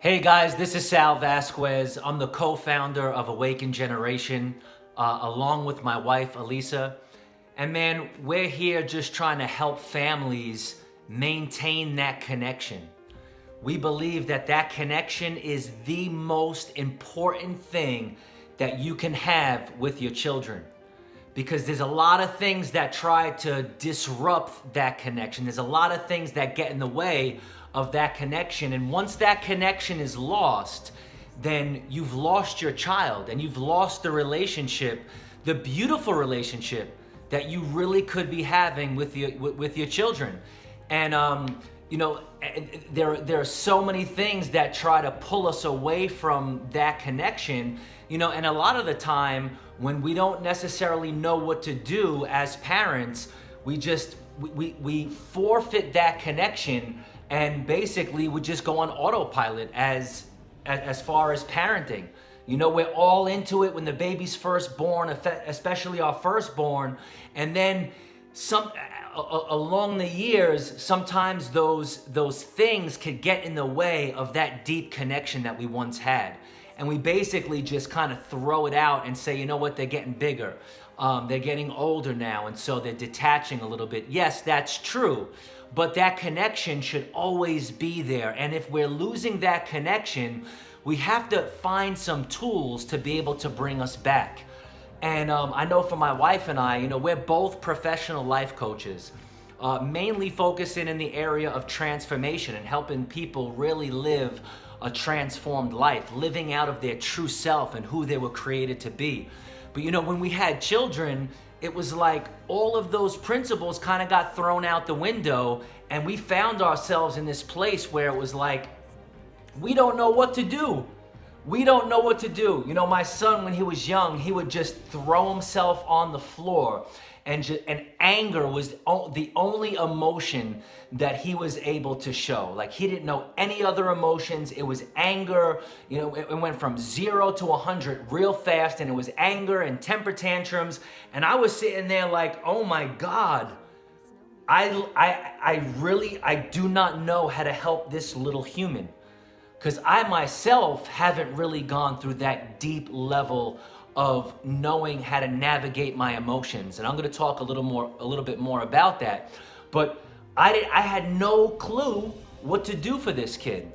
Hey guys, this is Sal Vasquez. I'm the co-founder of Awaken Generation, along with my wife, Elisa. And man, we're here just trying to help families maintain that connection. We believe that that connection is the most important thing that you can have with your children. Because there's a lot of things that try to disrupt that connection. There's a lot of things that get in the way of that connection. And once that connection is lost, then you've lost your child and you've lost the relationship, the beautiful relationship that you really could be having with your children. And there are so many things that try to pull us away from that connection, and a lot of the time when we don't necessarily know what to do as parents, we forfeit that connection, and basically we just go on autopilot as far as parenting. We're all into it when the baby's first born, especially our firstborn, and then along the years, sometimes those things could get in the way of that deep connection that we once had. And we basically just kind of throw it out and say, you know what, they're getting bigger. They're getting older now, and so they're detaching a little bit. Yes, that's true, but that connection should always be there. And if we're losing that connection, we have to find some tools to be able to bring us back. And I know for my wife and I, we're both professional life coaches, mainly focusing in the area of transformation and helping people really live a transformed life, living out of their true self and who they were created to be. But when we had children, it was like all of those principles kind of got thrown out the window, and we found ourselves in this place where it was like, we don't know what to do. We don't know what to do. My son, when he was young, he would just throw himself on the floor, and anger was the only emotion that he was able to show. Like, he didn't know any other emotions. It was anger. It went from 0 to 100 real fast, and it was anger and temper tantrums. And I was sitting there like, oh my God, I do not know how to help this little human. Because I myself haven't really gone through that deep level of knowing how to navigate my emotions. And I'm going to talk a little bit more about that. But I had no clue what to do for this kid.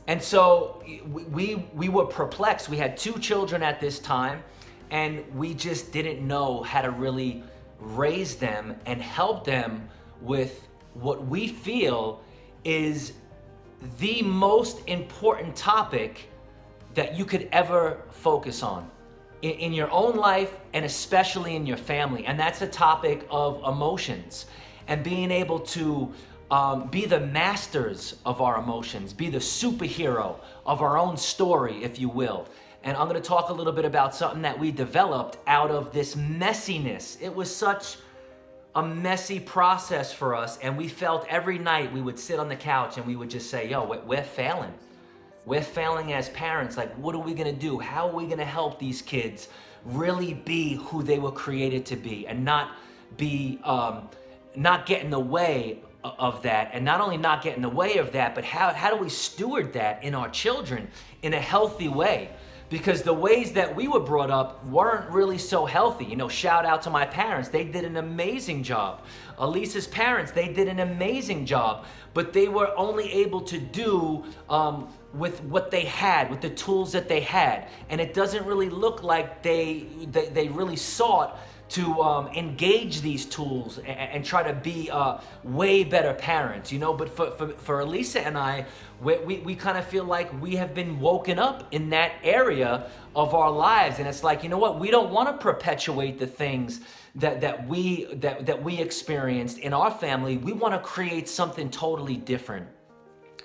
And so we were perplexed. We had 2 children at this time, and we just didn't know how to really raise them and help them with what we feel is the most important topic that you could ever focus on in your own life, and especially in your family. And that's a topic of emotions, and being able to be the masters of our emotions, be the superhero of our own story, if you will. And I'm going to talk a little bit about something that we developed out of this messiness. It was such a messy process for us, and we felt every night we would sit on the couch and we would just say, yo, we're failing. We're failing as parents. Like, what are we gonna do? How are we gonna help these kids really be who they were created to be, and not get in the way of that? And not only not get in the way of that, but how do we steward that in our children in a healthy way? Because the ways that we were brought up weren't really so healthy. Shout out to my parents. They did an amazing job. Elisa's parents, they did an amazing job. But they were only able to do with what they had, with the tools that they had. And it doesn't really look like they really sought to engage these tools and try to be way better parents, But for Elisa and I, we kind of feel like we have been woken up in that area of our lives, and it's like, you know what? We don't want to perpetuate the things that we experienced in our family. We want to create something totally different.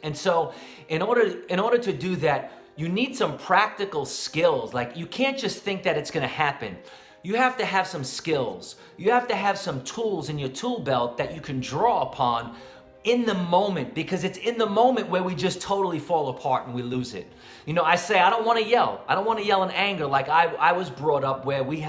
And so, in order to do that, you need some practical skills. Like, you can't just think that it's going to happen. You have to have some skills. You have to have some tools in your tool belt that you can draw upon in the moment, because it's in the moment where we just totally fall apart and we lose it. I say, I don't want to yell. I don't want to yell in anger like I was brought up, where we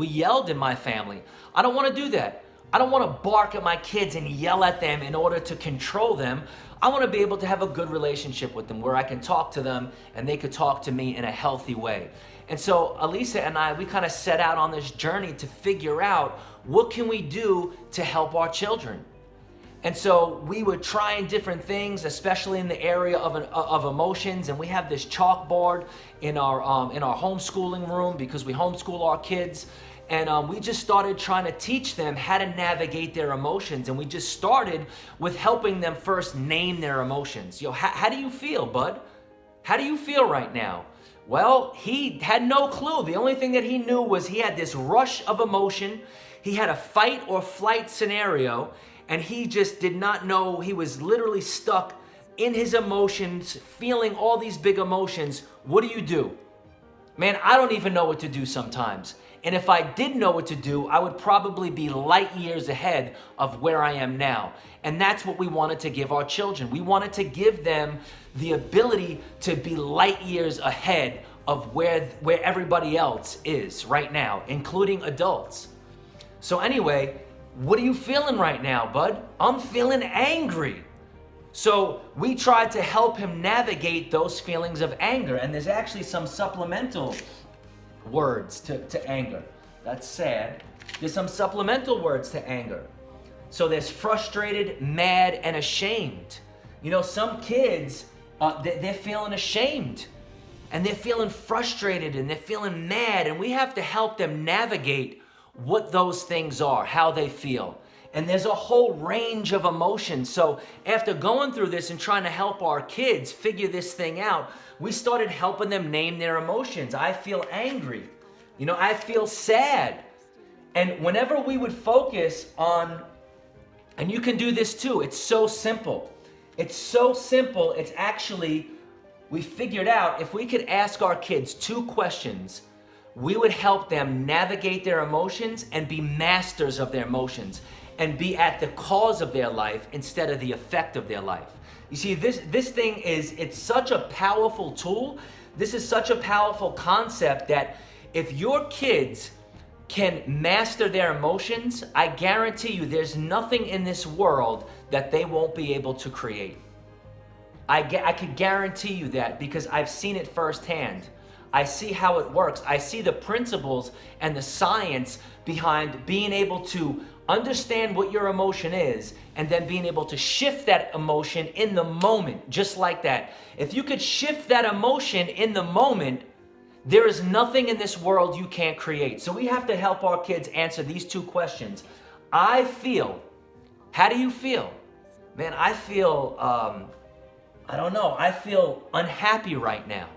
yelled in my family. I don't want to do that. I don't want to bark at my kids and yell at them in order to control them. I want to be able to have a good relationship with them where I can talk to them and they could talk to me in a healthy way. And so Alisa and I, we kind of set out on this journey to figure out what can we do to help our children. And so we were trying different things, especially in the area of emotions. And we have this chalkboard in our homeschooling room because we homeschool our kids. And we just started trying to teach them how to navigate their emotions. And we just started with helping them first name their emotions. How do you feel, bud? How do you feel right now? Well, he had no clue. The only thing that he knew was he had this rush of emotion. He had a fight or flight scenario. And he just did not know. He was literally stuck in his emotions, feeling all these big emotions. What do? Man, I don't even know what to do sometimes. And if I did know what to do, I would probably be light years ahead of where I am now. And that's what we wanted to give our children. We wanted to give them the ability to be light years ahead of where everybody else is right now, including adults. So anyway, what are you feeling right now, bud? I'm feeling angry. So we tried to help him navigate those feelings of anger. And there's actually some supplemental words to anger. That's sad. There's some supplemental words to anger. So there's frustrated, mad, and ashamed. You know, some kids, they're feeling ashamed. And they're feeling frustrated and they're feeling mad. And we have to help them navigate what those things are, how they feel. And there's a whole range of emotions. So after going through this and trying to help our kids figure this thing out, we started helping them name their emotions. I feel angry. You know, I feel sad. And whenever we would focus on, and you can do this too, it's so simple. It's so simple. It's actually, we figured out if we could ask our kids 2 questions, we would help them navigate their emotions and be masters of their emotions and be at the cause of their life instead of the effect of their life. You see, this thing it's such a powerful tool. This is such a powerful concept that if your kids can master their emotions, I guarantee you there's nothing in this world that they won't be able to create. I could guarantee you that because I've seen it firsthand. I see how it works. I see the principles and the science behind being able to understand what your emotion is and then being able to shift that emotion in the moment, just like that. If you could shift that emotion in the moment, there is nothing in this world you can't create. So we have to help our kids answer these 2 questions. I feel. How do you feel? Man, I feel, I don't know. I feel unhappy right now.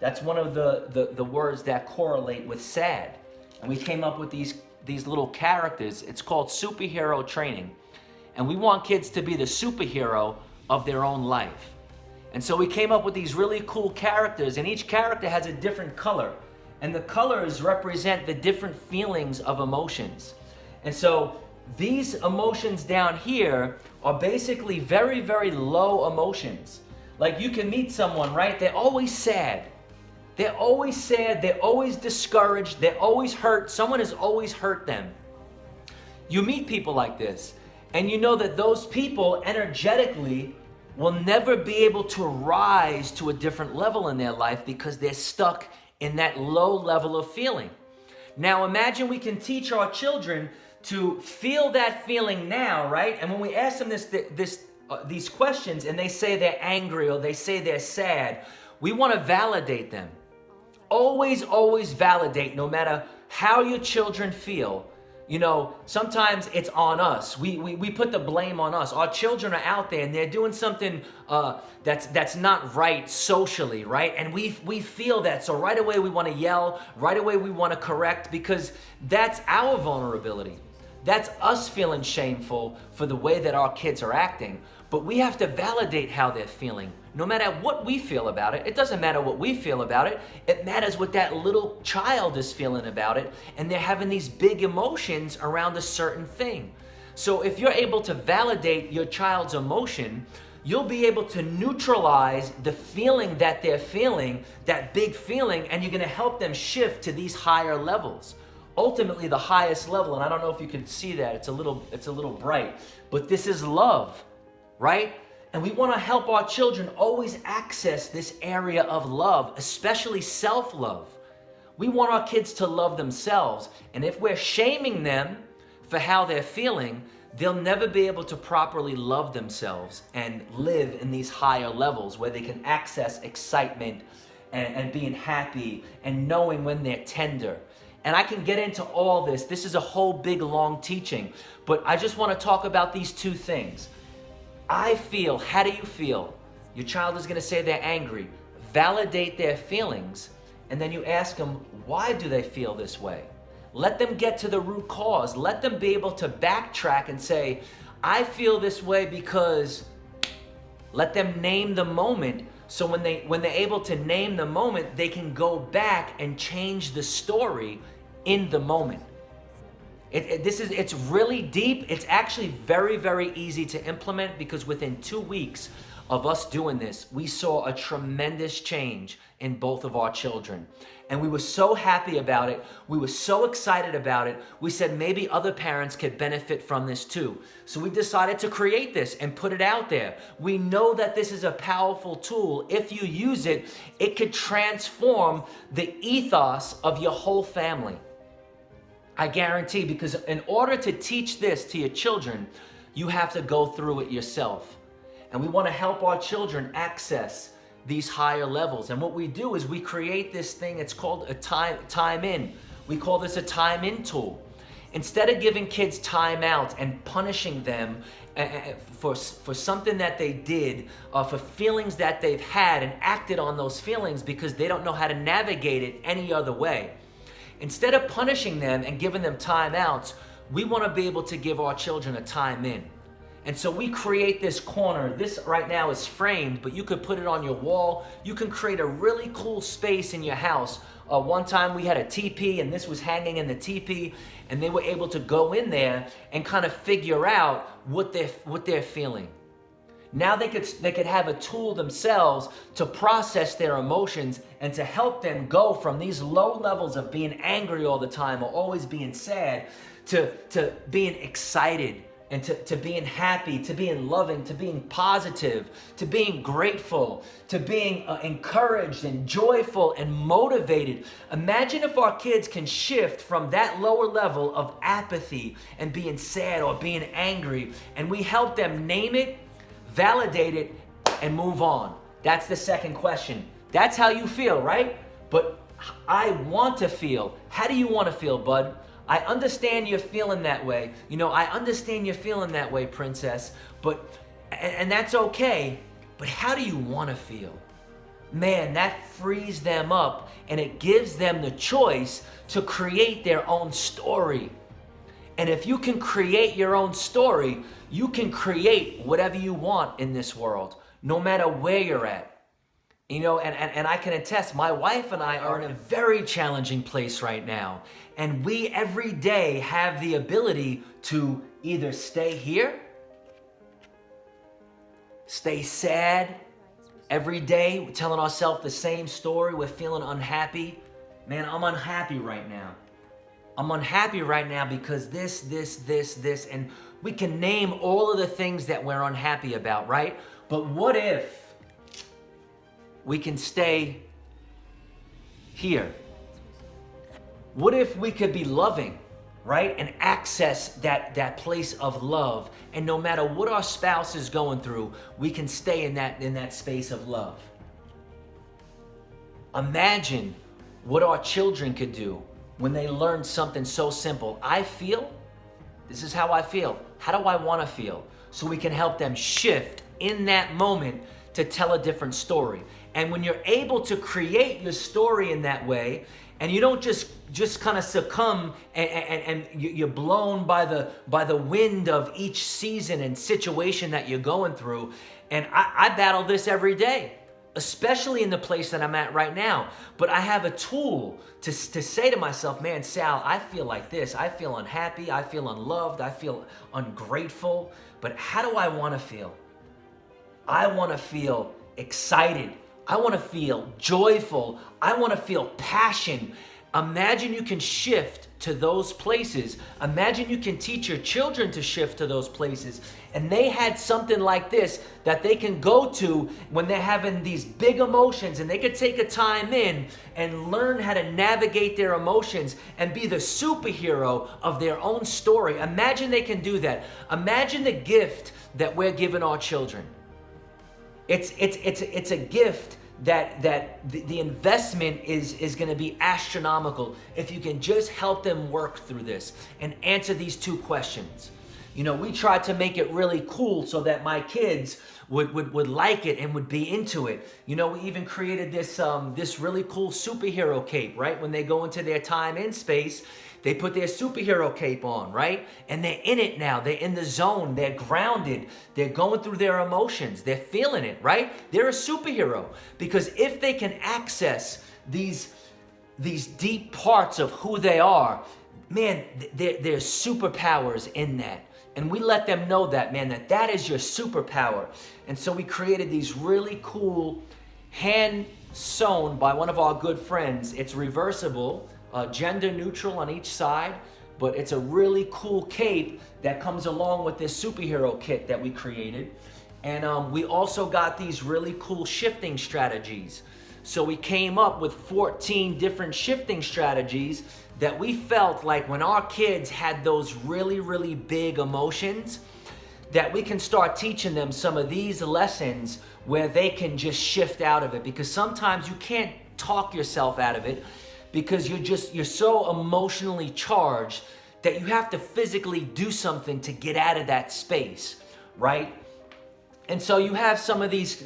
That's one of the words that correlate with sad. And we came up with these little characters. It's called superhero training. And we want kids to be the superhero of their own life. And so we came up with these really cool characters, and each character has a different color. And the colors represent the different feelings of emotions. And so these emotions down here are basically very, very low emotions. Like you can meet someone, right? They're always sad. They're always sad, they're always discouraged, they're always hurt. Someone has always hurt them. You meet people like this, and you know that those people energetically will never be able to rise to a different level in their life because they're stuck in that low level of feeling. Now imagine we can teach our children to feel that feeling now, right? And when we ask them these questions and they say they're angry or they say they're sad, we want to validate them. Always validate, no matter how your children feel. You know, sometimes it's on us. We put the blame on us. Our children are out there and they're doing something that's not right socially, right? And we feel that. So right away we want to yell. Right away we want to correct because that's our vulnerability. That's us feeling shameful for the way that our kids are acting. But we have to validate how they're feeling. No matter what we feel about it, it doesn't matter what we feel about it. It matters what that little child is feeling about it. And they're having these big emotions around a certain thing. So if you're able to validate your child's emotion, you'll be able to neutralize the feeling that they're feeling, that big feeling, and you're going to help them shift to these higher levels. ultimately the highest level, and I don't know if you can see that, it's a little bright, but this is love, right? And we want to help our children always access this area of love, especially self-love. We want our kids to love themselves, and if we're shaming them for how they're feeling, they'll never be able to properly love themselves and live in these higher levels where they can access excitement and being happy and knowing when they're tender. And I can get into all this. This is a whole big long teaching, but I just want to talk about these two things. I feel, how do you feel? Your child is going to say they're angry. Validate their feelings, and then you ask them, why do they feel this way? Let them get to the root cause. Let them be able to backtrack and say, I feel this way because, let them name the moment. So when they're able to name the moment, they can go back and change the story in the moment. It's really deep. It's actually very, very easy to implement, because within 2 weeks of us doing this, we saw a tremendous change in both of our children. And we were so happy about it. We were so excited about it. We said maybe other parents could benefit from this too. So we decided to create this and put it out there. We know that this is a powerful tool. If you use it, it could transform the ethos of your whole family. I guarantee, because in order to teach this to your children, you have to go through it yourself. And we want to help our children access these higher levels. And what we do is we create this thing, it's called a time in. We call this a time in tool. Instead of giving kids time out and punishing them for something that they did, for feelings that they've had and acted on those feelings because they don't know how to navigate it any other way. Instead of punishing them and giving them time outs, we want to be able to give our children a time in. And so we create this corner. This right now is framed, but you could put it on your wall. You can create a really cool space in your house. One time we had a teepee, and this was hanging in the teepee, and they were able to go in there and kind of figure out what they're feeling. Now they could have a tool themselves to process their emotions and to help them go from these low levels of being angry all the time or always being sad to being excited, and to being happy, to being loving, to being positive, to being grateful, to being encouraged and joyful and motivated. Imagine if our kids can shift from that lower level of apathy and being sad or being angry, and we help them name it, validate it, and move on. That's the second question. That's how you feel, right? But I want to feel. How do you want to feel, bud? I understand you're feeling that way. You know, I understand you're feeling that way, princess, and that's okay, but how do you want to feel? Man, that frees them up, and it gives them the choice to create their own story. And if you can create your own story, you can create whatever you want in this world, no matter where you're at. You know, and I can attest, my wife and I are in a very challenging place right now. And we every day have the ability to either stay here, stay sad every day, we're telling ourselves the same story, we're feeling unhappy. Man, I'm unhappy right now. I'm unhappy right now because this, and we can name all of the things that we're unhappy about, right? But what if we can stay here? What if we could be loving, right? And access that place of love. And no matter what our spouse is going through, we can stay in that space of love. Imagine what our children could do when they learn something so simple. I feel, this is how I feel. How do I want to feel? So we can help them shift in that moment to tell a different story. And when you're able to create your story in that way, and you don't just kind of succumb and you're blown by the wind of each season and situation that you're going through. And I battle this every day, especially in the place that I'm at right now. But I have a tool to say to myself, man, Sal, I feel like this. I feel unhappy. I feel unloved. I feel ungrateful. But how do I want to feel? I want to feel excited. I want to feel joyful. I want to feel passion. Imagine you can shift to those places. Imagine you can teach your children to shift to those places. And they had something like this that they can go to when they're having these big emotions, and they could take a time in and learn how to navigate their emotions and be the superhero of their own story. Imagine they can do that. Imagine the gift that we're giving our children. It's a gift that the investment is going to be astronomical if you can just help them work through this and answer these two questions. You know, we tried to make it really cool so that my kids would like it and would be into it. You know, we even created this really cool superhero cape, right? When they go into their time in space, they put their superhero cape on, right? And they're in it now. They're in the zone. They're grounded. They're going through their emotions. They're feeling it, right? They're a superhero. Because if they can access these deep parts of who they are, man, there's superpowers in that. And we let them know that, man, that is your superpower. And so we created these really cool hand sewn by one of our good friends. It's reversible. Gender neutral on each side, but it's a really cool cape that comes along with this superhero kit that we created. And we also got these really cool shifting strategies. So we came up with 14 different shifting strategies that we felt like when our kids had those really, really big emotions, that we can start teaching them some of these lessons where they can just shift out of it. Because sometimes you can't talk yourself out of it, because you're so emotionally charged that you have to physically do something to get out of that space, right? And so you have some of these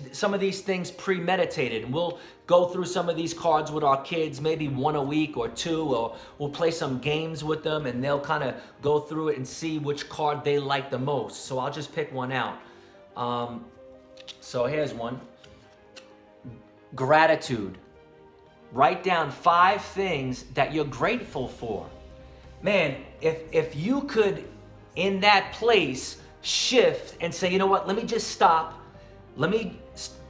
things premeditated, and we'll go through some of these cards with our kids, maybe one a week or two, or we'll play some games with them and they'll kind of go through it and see which card they like the most. So I'll just pick one out. So here's one. Gratitude. Write down 5 things that you're grateful for. Man, if you could, in that place, shift and say, you know what, let me just stop. Let me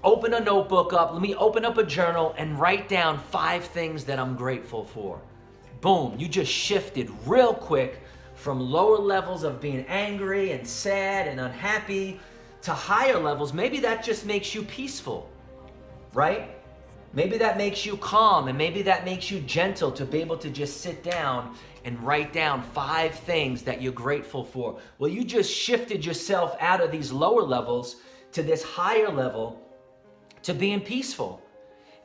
open a notebook up. Let me open up a journal and write down 5 things that I'm grateful for. Boom, you just shifted real quick from lower levels of being angry and sad and unhappy to higher levels. Maybe that just makes you peaceful, right? Maybe that makes you calm, and maybe that makes you gentle to be able to just sit down and write down 5 things that you're grateful for. Well, you just shifted yourself out of these lower levels to this higher level to being peaceful.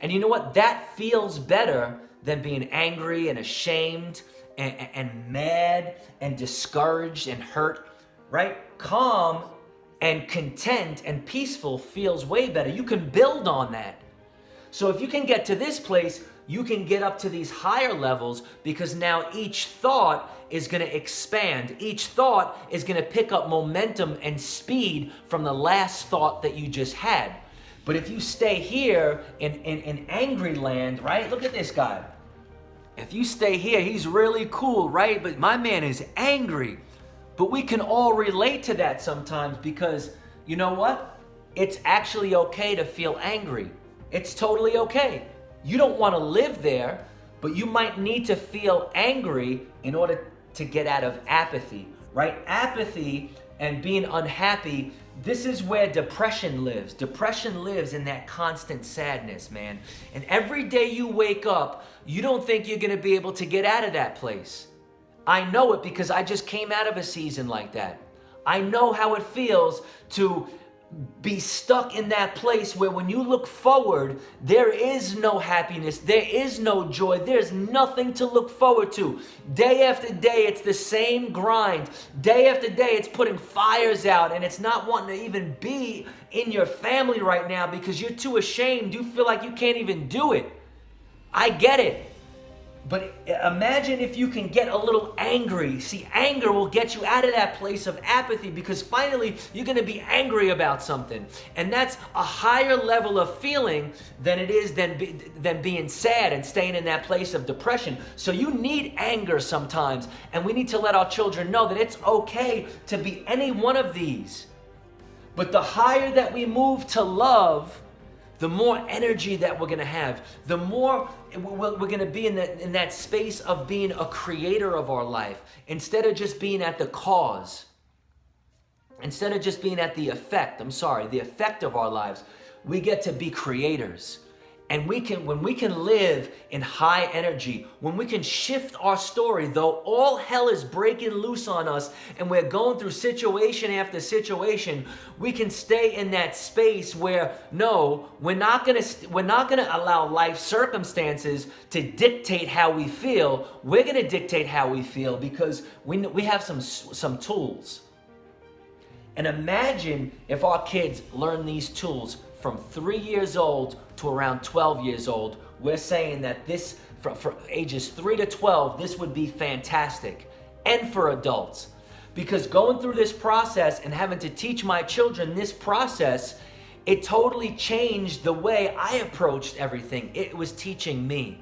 And you know what? That feels better than being angry and ashamed and mad and discouraged and hurt, right? Calm and content and peaceful feels way better. You can build on that. So if you can get to this place, you can get up to these higher levels, because now each thought is going to expand. Each thought is going to pick up momentum and speed from the last thought that you just had. But if you stay here in angry land, right? Look at this guy. If you stay here, he's really cool, right? But my man is angry. But we can all relate to that sometimes, because you know what? It's actually okay to feel angry. It's totally okay. You don't want to live there, but you might need to feel angry in order to get out of apathy, right? Apathy and being unhappy, this is where depression lives. Depression lives in that constant sadness, man. And every day you wake up, you don't think you're going to be able to get out of that place. I know it because I just came out of a season like that. I know how it feels to be stuck in that place where when you look forward, there is no happiness, there is no joy, there's nothing to look forward to. Day after day, it's the same grind. Day after day, it's putting fires out, and it's not wanting to even be in your family right now because you're too ashamed. You feel like you can't even do it. I get it. But imagine if you can get a little angry. See, anger will get you out of that place of apathy, because finally you're going to be angry about something. And that's a higher level of feeling than it is than being sad and staying in that place of depression. So you need anger sometimes. And we need to let our children know that it's okay to be any one of these. But the higher that we move to love, the more energy that we're gonna have, the more we're gonna be in that space of being a creator of our life, instead of just being at the cause, instead of just being at the effect of our lives. We get to be creators. And when we can live in high energy, when we can shift our story, though all hell is breaking loose on us and we're going through situation after situation, we can stay in that space where, no, we're not gonna allow life circumstances to dictate how we feel. We're gonna dictate how we feel because we have some tools. And imagine if our kids learn these tools from 3 years old to around 12 years old. We're saying that this, for ages 3 to 12, this would be fantastic. And for adults. Because going through this process and having to teach my children this process, it totally changed the way I approached everything. It was teaching me.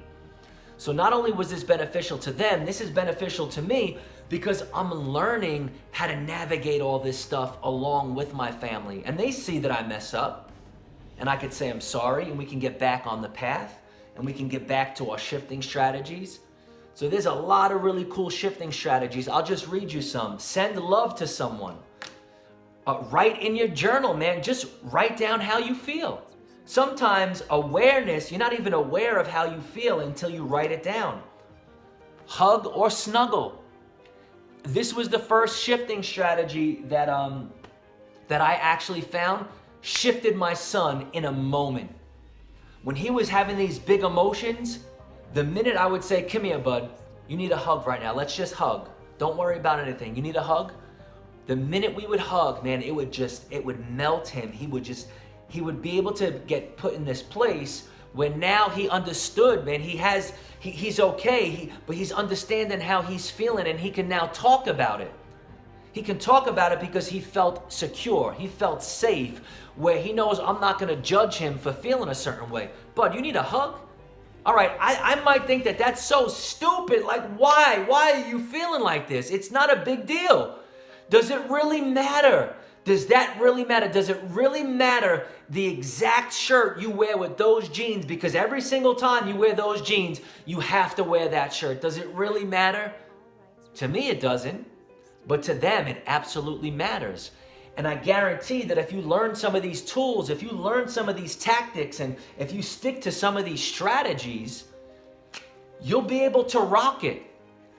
So not only was this beneficial to them, this is beneficial to me because I'm learning how to navigate all this stuff along with my family. And they see that I mess up. And I could say I'm sorry, and we can get back on the path, and we can get back to our shifting strategies. So there's a lot of really cool shifting strategies. I'll just read you some. Send love to someone. Write in your journal, man. Just write down how you feel. Sometimes awareness, you're not even aware of how you feel until you write it down. Hug or snuggle. This was the first shifting strategy that I actually found shifted my son in a moment. When he was having these big emotions, the minute I would say, come here, bud, you need a hug right now. Let's just hug. Don't worry about anything. You need a hug? The minute we would hug, man, it would melt him. He would be able to get put in this place where now he understood, man, he's okay, but he's understanding how he's feeling and he can now talk about it. He can talk about it because he felt secure. He felt safe, where he knows I'm not going to judge him for feeling a certain way. Bud, you need a hug? All right, I might think that that's so stupid. Like, why? Why are you feeling like this? It's not a big deal. Does it really matter? Does that really matter? Does it really matter the exact shirt you wear with those jeans? Because every single time you wear those jeans, you have to wear that shirt. Does it really matter? To me, it doesn't. But to them, it absolutely matters. And I guarantee that if you learn some of these tools, if you learn some of these tactics, and if you stick to some of these strategies, you'll be able to rock it.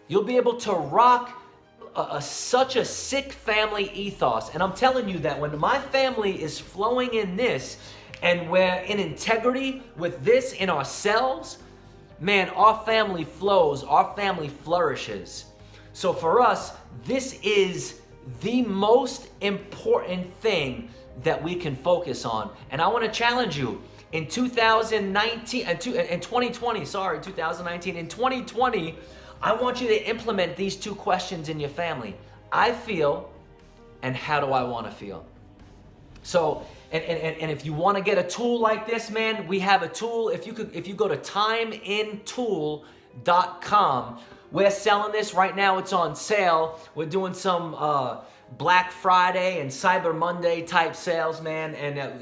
You'll be able to rock such a sick family ethos. And I'm telling you that when my family is flowing in this, and we're in integrity with this in ourselves, man, our family flows, our family flourishes. So for us, this is the most important thing that we can focus on. And I want to challenge you in 2019 and 2019, in 2020, I want you to implement these two questions in your family. I feel, and how do I want to feel? So, and if you want to get a tool like this, man, we have a tool. If you go to timeintool.com, we're selling this right now. It's on sale. We're doing some Black Friday and Cyber Monday type sales, man. And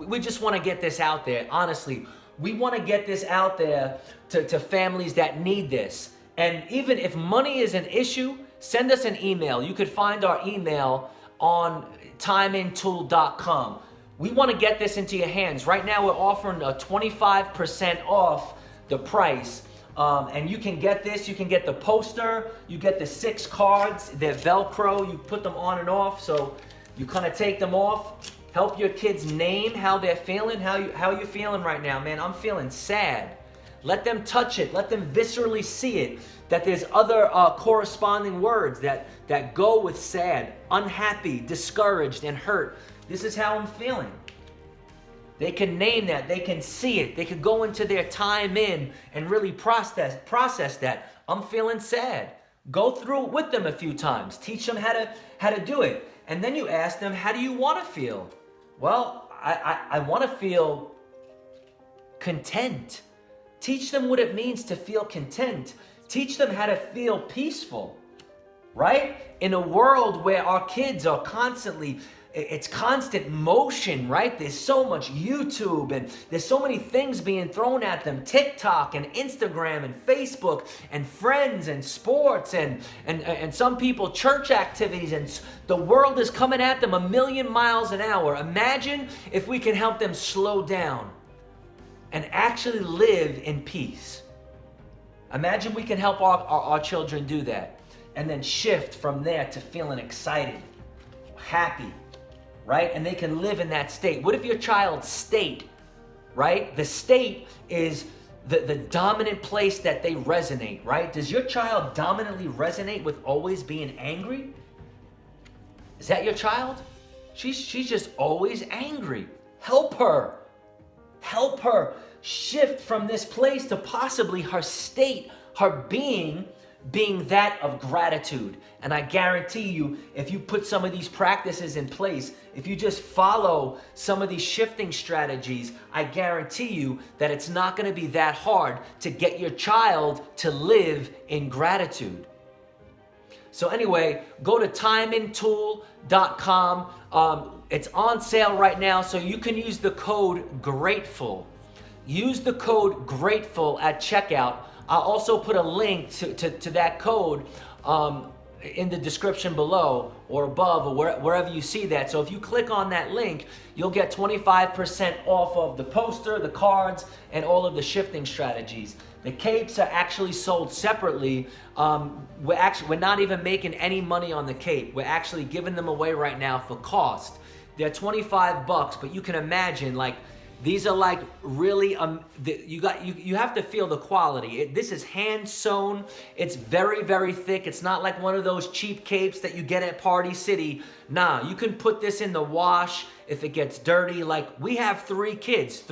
we just want to get this out there. Honestly, we want to get this out there to families that need this. And even if money is an issue, send us an email. You could find our email on timeintool.com. We want to get this into your hands. Right now, we're offering a 25% off the price. And you can get this, you can get the poster, you get the 6 cards, they're Velcro, you put them on and off, so you kind of take them off, help your kids name how they're feeling, how you feeling right now, man. I'm feeling sad. Let them touch it, let them viscerally see it, that there's other corresponding words that go with sad, unhappy, discouraged, and hurt. This is how I'm feeling. They can name that, they can see it, they can go into their time in and really process that. I'm feeling sad. Go through it with them a few times. Teach them how to do it. And then you ask them, how do you want to feel? Well, I want to feel content. Teach them what it means to feel content. Teach them how to feel peaceful, right? In a world where our kids are constantly it's constant motion, right? There's so much YouTube and there's so many things being thrown at them. TikTok and Instagram and Facebook and friends and sports and some people church activities, and the world is coming at them a million miles an hour. Imagine if we can help them slow down and actually live in peace. Imagine we can help our children do that and then shift from there to feeling excited, happy, right? And they can live in that state. What if your child's state, right? The state is the dominant place that they resonate, right? Does your child dominantly resonate with always being angry? Is that your child? She's just always angry. Help her. Help her shift from this place to possibly her state, her being that of gratitude. And I guarantee you, if you put some of these practices in place, if you just follow some of these shifting strategies, I guarantee you that it's not going to be that hard to get your child to live in gratitude. So anyway, go to timeintool.com. It's on sale right now, so you can use the code GRATEFUL. Use the code GRATEFUL at checkout. I'll also put a link to that code in the description below or above or wherever you see that. So if you click on that link, you'll get 25% off of the poster, the cards, and all of the shifting strategies. The capes are actually sold separately. We're not even making any money on the cape. We're actually giving them away right now for cost. They're $25, but you can imagine, like, these are like really, you have to feel the quality. This is hand sewn. It's very, very thick. It's not like one of those cheap capes that you get at Party City. Nah, you can put this in the wash if it gets dirty. Like, we have 3 kids,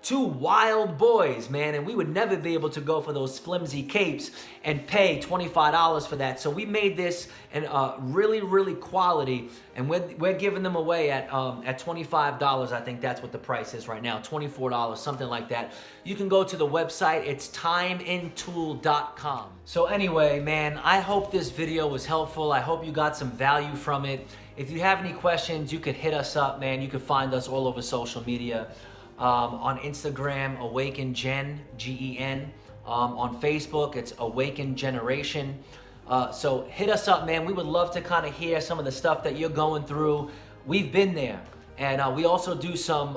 2 wild boys, man, and we would never be able to go for those flimsy capes and pay $25 for that. So we made this in really, really quality, and we're giving them away at $25. I think that's what the price is right now, $24, something like that. You can go to the website. It's timeintool.com. So anyway, man, I hope this video was helpful. I hope you got some value from it. If you have any questions, you could hit us up, man. You can find us all over social media. On Instagram, Awaken Gen, Gen. On Facebook, it's Awaken Generation. So hit us up, man. We would love to kind of hear some of the stuff that you're going through. We've been there. And we also do some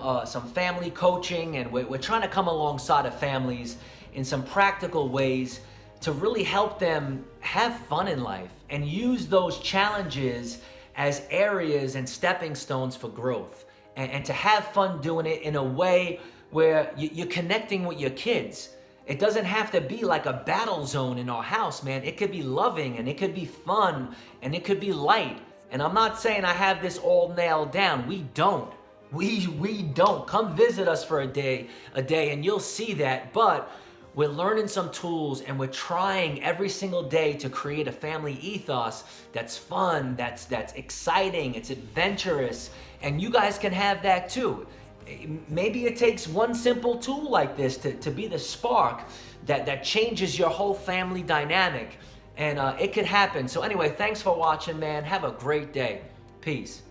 family coaching, and we're trying to come alongside of families in some practical ways to really help them have fun in life and use those challenges as areas and stepping stones for growth, and to have fun doing it in a way where you're connecting with your kids. It doesn't have to be like a battle zone in our house, man. It could be loving, and it could be fun, and it could be light. And I'm not saying I have this all nailed down. We don't. We don't. Come visit us for a day, and you'll see that. But we're learning some tools, and we're trying every single day to create a family ethos that's fun, that's exciting, it's adventurous, and you guys can have that too. Maybe it takes one simple tool like this to be the spark that changes your whole family dynamic, and it could happen. So anyway, thanks for watching, man. Have a great day. Peace.